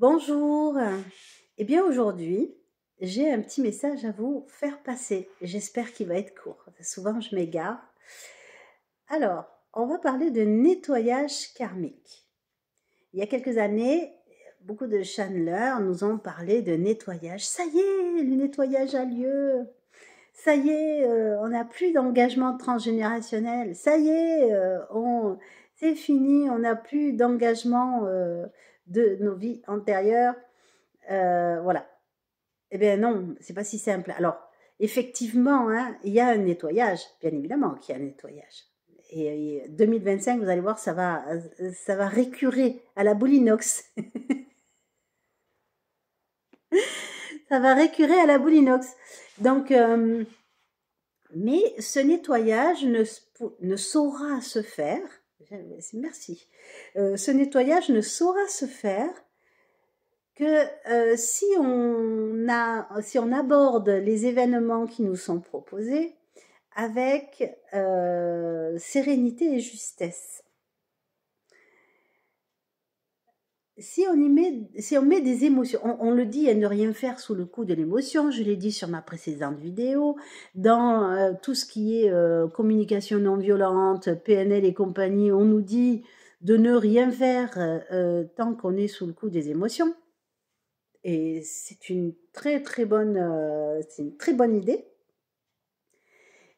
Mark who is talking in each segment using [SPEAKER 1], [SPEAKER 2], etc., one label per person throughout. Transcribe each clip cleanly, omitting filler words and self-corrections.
[SPEAKER 1] Bonjour. Eh bien aujourd'hui, j'ai un petit message à vous faire passer. J'espère qu'il va être court. Souvent, je m'égare. Alors, on va parler de nettoyage karmique. Il y a quelques années, beaucoup de channeleurs nous ont parlé de nettoyage. Ça y est, le nettoyage a lieu. Ça y est, on n'a plus d'engagement transgénérationnel. Ça y est, c'est fini, on n'a plus d'engagement de nos vies antérieures. Voilà. Eh bien non, c'est pas si simple. Alors, effectivement, hein, il y a un nettoyage, bien évidemment qu'il y a un nettoyage. Et 2025, vous allez voir, ça va récurer à la boule inox. Ça va récurer à la boule inox. Donc, mais ce nettoyage ne saura se faire. Merci. Ce nettoyage ne saura se faire que si on aborde les événements qui nous sont proposés avec sérénité et justesse. Si on met des émotions, on le dit à ne rien faire sous le coup de l'émotion, je l'ai dit sur ma précédente vidéo, dans tout ce qui est communication non violente, PNL et compagnie, on nous dit de ne rien faire tant qu'on est sous le coup des émotions. Et c'est une très bonne idée.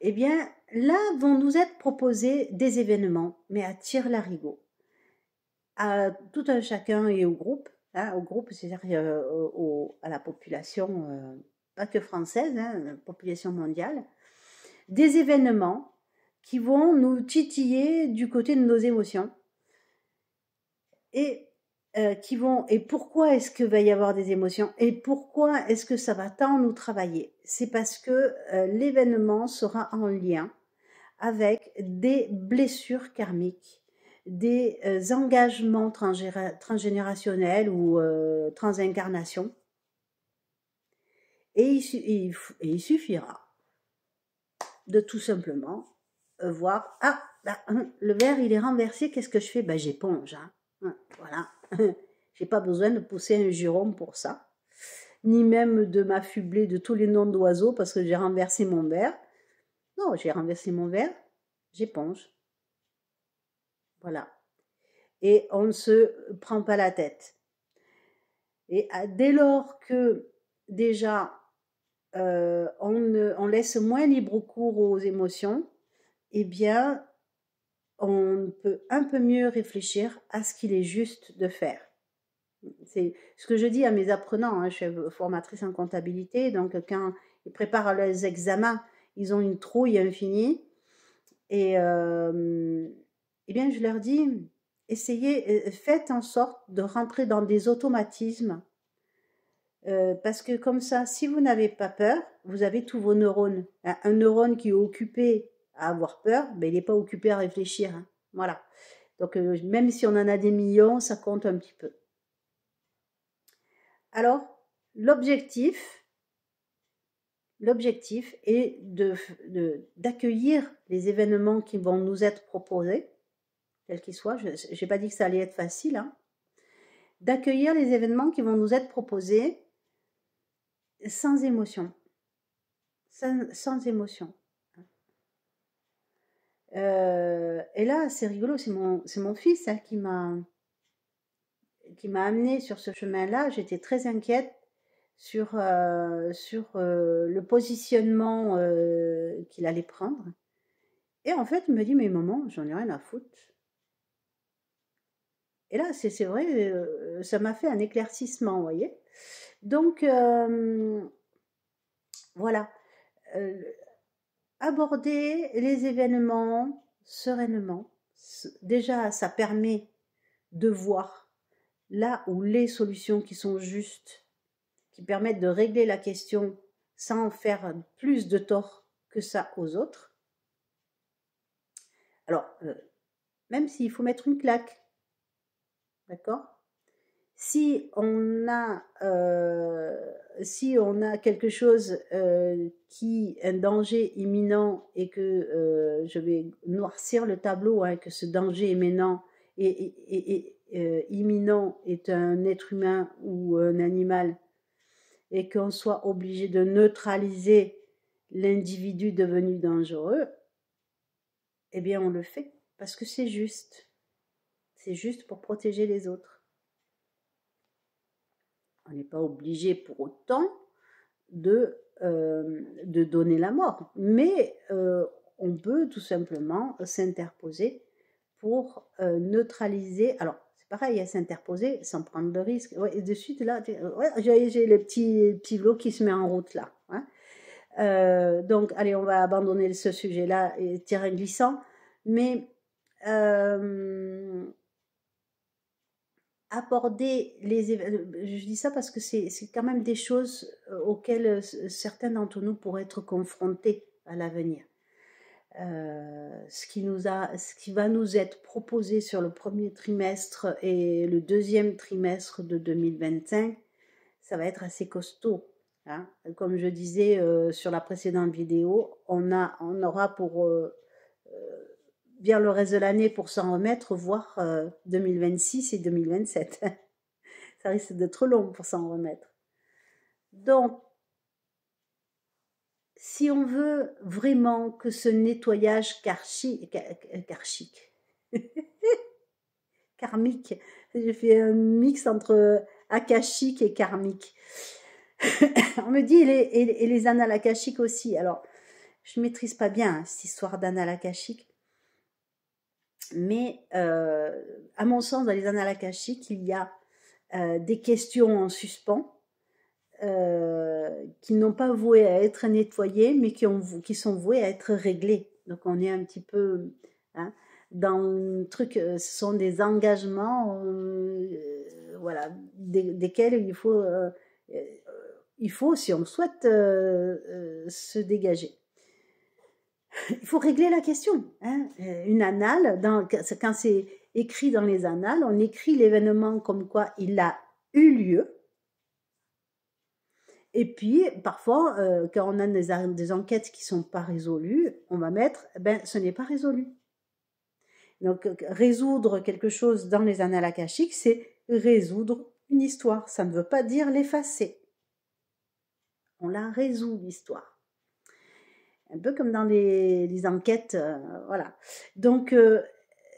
[SPEAKER 1] Eh bien, là vont nous être proposés des événements, mais à tire-larigot, à tout un chacun et au groupe, c'est-à-dire à la population, pas que française, hein, la population mondiale, des événements qui vont nous titiller du côté de nos émotions et et pourquoi est-ce que va y avoir des émotions et pourquoi est-ce que ça va tant nous travailler? C'est parce que l'événement sera en lien avec des blessures karmiques, des engagements transgénérationnels ou transincarnation. Et il suffira de tout simplement voir, ah, là, le verre il est renversé, qu'est-ce que je fais? Ben j'éponge, hein. Voilà. J'ai pas besoin de pousser un juron pour ça, ni même de m'affubler de tous les noms d'oiseaux parce que j'ai renversé mon verre. Non, j'ai renversé mon verre, j'éponge. Voilà. Et on ne se prend pas la tête. Et dès lors que déjà on laisse moins libre cours aux émotions, eh bien on peut un peu mieux réfléchir à ce qu'il est juste de faire. C'est ce que je dis à mes apprenants, hein, je suis formatrice en comptabilité, donc quand ils préparent leurs examens, ils ont une trouille infinie. Et eh bien, je leur dis, essayez, faites en sorte de rentrer dans des automatismes. Parce que comme ça, si vous n'avez pas peur, vous avez tous vos neurones. Un neurone qui est occupé à avoir peur, ben, il n'est pas occupé à réfléchir, hein. Voilà. Donc, même si on en a des millions, ça compte un petit peu. Alors, l'objectif, l'objectif est d'accueillir les événements qui vont nous être proposés, quels qu'ils soient. Je n'ai pas dit que ça allait être facile, hein. D'accueillir les événements qui vont nous être proposés sans émotion. Sans émotion. Et là, c'est rigolo, c'est mon fils, hein, qui m'a amené sur ce chemin-là. J'étais très inquiète sur le positionnement qu'il allait prendre. Et en fait, il me dit, mais maman, j'en ai rien à foutre. Et là, c'est vrai, ça m'a fait un éclaircissement, vous voyez. Donc, voilà. Aborder les événements sereinement. Déjà, ça permet de voir là où les solutions qui sont justes, qui permettent de régler la question sans faire plus de tort que ça aux autres. Alors, même s'il faut mettre une claque, d'accord? Si on a quelque chose un danger imminent et que je vais noircir le tableau, hein, que ce danger imminent imminent est un être humain ou un animal, et qu'on soit obligé de neutraliser l'individu devenu dangereux, eh bien on le fait, parce que c'est juste. C'est juste pour protéger les autres. On n'est pas obligé pour autant de donner la mort, mais on peut tout simplement s'interposer pour neutraliser. Alors, c'est pareil, à s'interposer sans prendre de risque. Ouais, et de suite, là, ouais, j'ai le petit lot qui se met en route là. Hein. Donc, allez, on va abandonner ce sujet-là et terrain glissant. Mais aborder je dis ça parce que c'est quand même des choses auxquelles certains d'entre nous pourraient être confrontés à l'avenir. Ce qui va nous être proposé sur le premier trimestre et le deuxième trimestre de 2025, ça va être assez costaud. Hein. Comme je disais sur la précédente vidéo, on aura pour bien le reste de l'année pour s'en remettre, voire 2026 et 2027. Ça risque d'être long pour s'en remettre. Donc, si on veut vraiment que ce nettoyage karmique, j'ai fait un mix entre akashique et karmique. On me dit, et les annales akashiques aussi. Alors, je ne maîtrise pas bien cette histoire d'annales akashiques. Mais à mon sens, dans les annales akashiques, il y a des questions en suspens qui n'ont pas voué à être nettoyées, mais qui sont vouées à être réglées. Donc on est un petit peu dans le truc, ce sont des engagements voilà, desquels il faut, si on souhaite, se dégager. Il faut régler la question. Hein. Une annale, quand c'est écrit dans les annales, on écrit l'événement comme quoi il a eu lieu. Et puis, parfois, quand on a des enquêtes qui ne sont pas résolues, on va mettre, ce n'est pas résolu. Donc, résoudre quelque chose dans les annales akashiques, c'est résoudre une histoire. Ça ne veut pas dire l'effacer. On la résout, l'histoire. Un peu comme dans les enquêtes, voilà. Donc,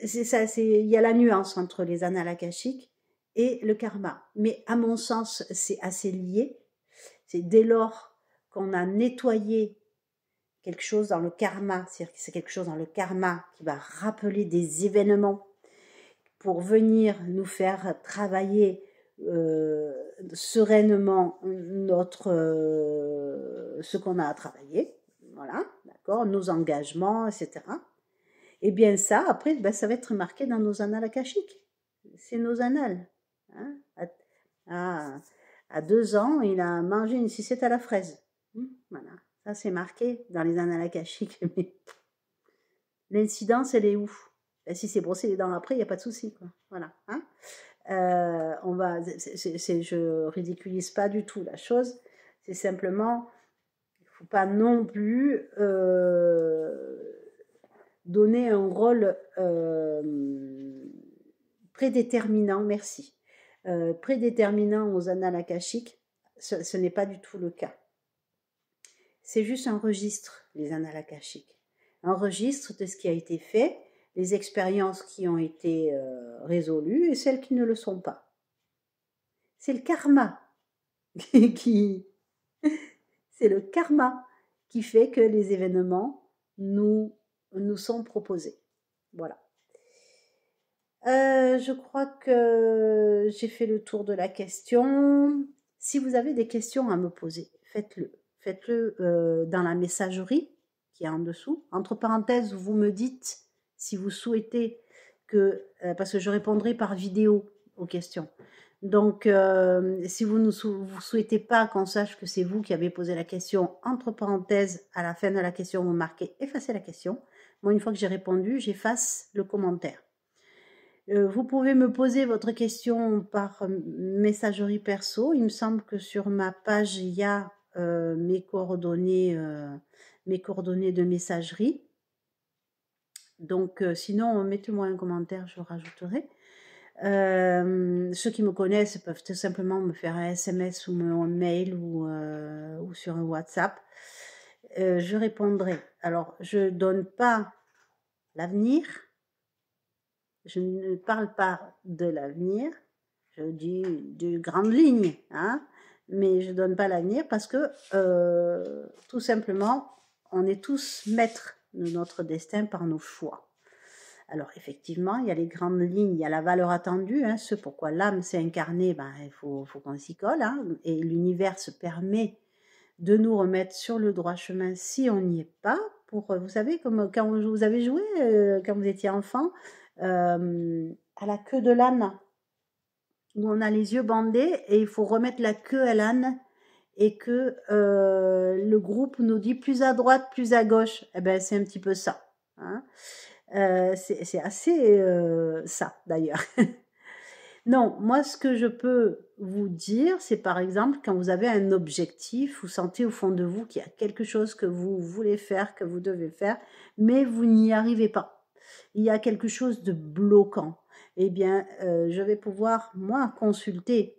[SPEAKER 1] il y a la nuance entre les annales akashiques et le karma. Mais à mon sens, c'est assez lié. C'est dès lors qu'on a nettoyé quelque chose dans le karma, c'est-à-dire que c'est quelque chose dans le karma qui va rappeler des événements pour venir nous faire travailler sereinement ce qu'on a à travailler. Voilà, d'accord, nos engagements, etc. Et bien ça, après, ça va être marqué dans nos annales akashiques. C'est nos annales. Hein. À 2 ans, il a mangé une sucette à la fraise. Voilà, ça c'est marqué dans les annales akashiques. Mais l'incidence, elle est où? Si c'est brossé les dents après, il n'y a pas de souci. Voilà. Hein. Je ridiculise pas du tout la chose. C'est simplement, il ne faut pas non plus donner un rôle prédéterminant, merci, prédéterminant aux annales akashiques. Ce n'est pas du tout le cas. C'est juste un registre, les annales akashiques. Un registre de ce qui a été fait, les expériences qui ont été résolues et celles qui ne le sont pas. C'est le karma c'est le karma qui fait que les événements nous sont proposés. Voilà. Je crois que j'ai fait le tour de la question. Si vous avez des questions à me poser, faites-le. Faites-le dans la messagerie qui est en dessous. Entre parenthèses, vous me dites si vous souhaitez que... parce que je répondrai par vidéo aux questions. Donc, si vous ne souhaitez pas qu'on sache que c'est vous qui avez posé la question, entre parenthèses, à la fin de la question, vous marquez « Effacer la question ». Moi, une fois que j'ai répondu, j'efface le commentaire. Vous pouvez me poser votre question par messagerie perso. Il me semble que sur ma page, il y a mes coordonnées de messagerie. Donc, sinon, mettez-moi un commentaire, je rajouterai. Ceux qui me connaissent peuvent tout simplement me faire un SMS ou un mail ou sur un WhatsApp. Je répondrai. Alors, je donne pas l'avenir. Je ne parle pas de l'avenir. Je dis de grandes lignes, hein, mais je donne pas l'avenir parce que tout simplement, on est tous maîtres de notre destin par nos choix. Alors effectivement, il y a les grandes lignes, il y a la valeur attendue, hein, ce pourquoi l'âme s'est incarnée, ben, il faut qu'on s'y colle, hein, et l'univers se permet de nous remettre sur le droit chemin si on n'y est pas. Pour, vous savez, comme quand vous avez joué, quand vous étiez enfant, à la queue de l'âne, où on a les yeux bandés et il faut remettre la queue à l'âne et que le groupe nous dit plus à droite, plus à gauche. Eh ben, c'est un petit peu ça. Hein. C'est assez ça, d'ailleurs. Non, moi, ce que je peux vous dire, c'est par exemple, quand vous avez un objectif, vous sentez au fond de vous qu'il y a quelque chose que vous voulez faire, que vous devez faire, mais vous n'y arrivez pas. Il y a quelque chose de bloquant. Eh bien, je vais pouvoir, moi, consulter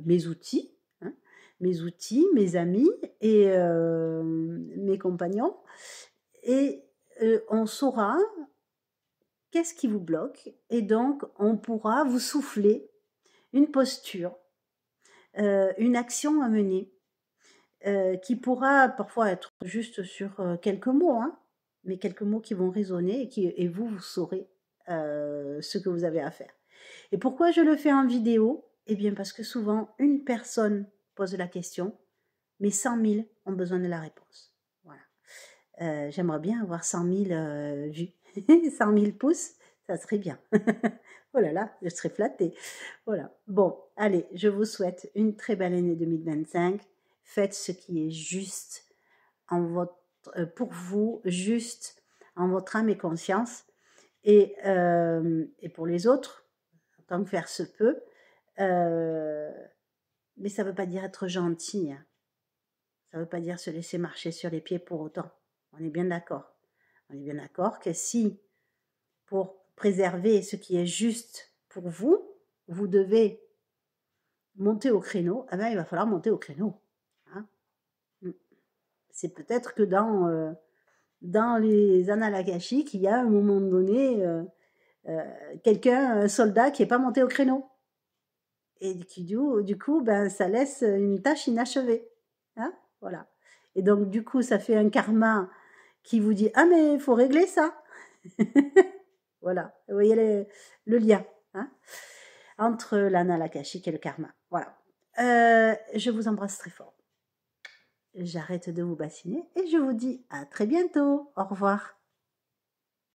[SPEAKER 1] mes outils, hein, mes amis et mes compagnons, et on saura qu'est-ce qui vous bloque, et donc on pourra vous souffler une posture, une action à mener, qui pourra parfois être juste sur quelques mots, hein, mais quelques mots qui vont résonner et vous saurez ce que vous avez à faire. Et pourquoi je le fais en vidéo? Eh bien parce que souvent une personne pose la question, mais 100 000 ont besoin de la réponse. Voilà. J'aimerais bien avoir 100 000 vues, 100 000 pouces, ça serait bien. Oh là là, je serais flattée. Voilà. Bon, allez, je vous souhaite une très belle année 2025. Faites ce qui est juste pour vous, juste en votre âme et conscience. Et pour les autres, tant que faire se peut. Mais ça ne veut pas dire être gentil. Hein. Ça ne veut pas dire se laisser marcher sur les pieds pour autant. On est bien d'accord. On est bien d'accord que si, pour préserver ce qui est juste pour vous, vous devez monter au créneau, eh bien, il va falloir monter au créneau. Hein. C'est peut-être que dans les annales akashiques, il y a à un moment donné un soldat qui n'est pas monté au créneau. Et du coup, ben, ça laisse une tâche inachevée. Hein, voilà. Et donc, du coup, ça fait un karma qui vous dit « Ah, mais il faut régler ça !» Voilà. Vous voyez le lien hein, entre l'anal akashique et le karma. Voilà. Je vous embrasse très fort. J'arrête de vous bassiner et je vous dis à très bientôt. Au revoir.